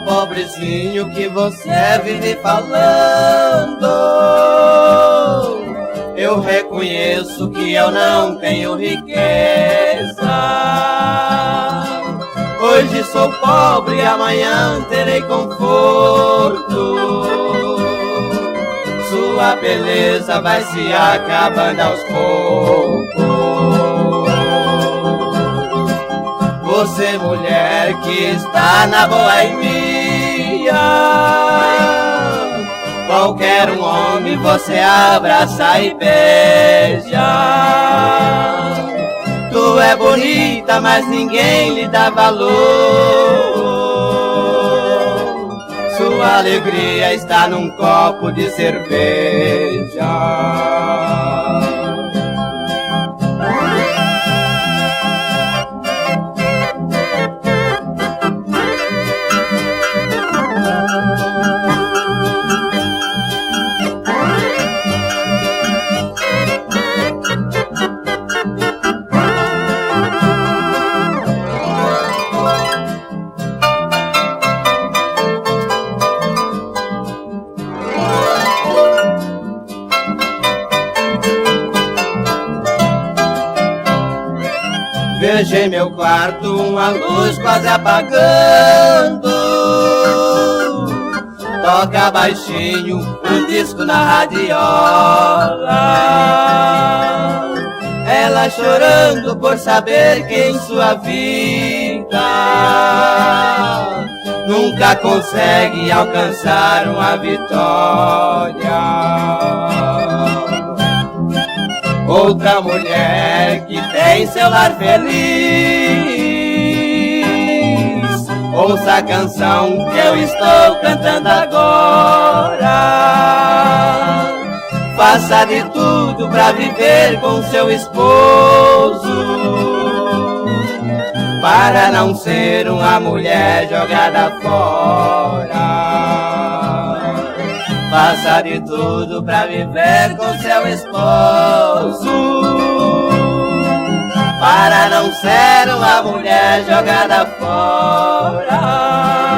pobrezinho que você vive falando. Eu reconheço que eu não tenho riqueza. Hoje sou pobre, amanhã terei conforto. Sua beleza vai se acabando aos poucos. Você, mulher que está na boemia, qualquer um homem você abraça e beija. Tu é bonita, mas ninguém lhe dá valor. Sua alegria está num copo de cerveja. Vejo em meu quarto uma luz quase apagando. Toca baixinho um disco na radiola. Ela chorando por saber que em sua vida nunca consegue alcançar uma vitória. Outra mulher que tem seu lar feliz, ouça a canção que eu estou cantando agora. Faça de tudo pra viver com seu esposo, para não ser uma mulher jogada fora. Faça de tudo pra viver com seu esposo, para não ser uma mulher jogada fora.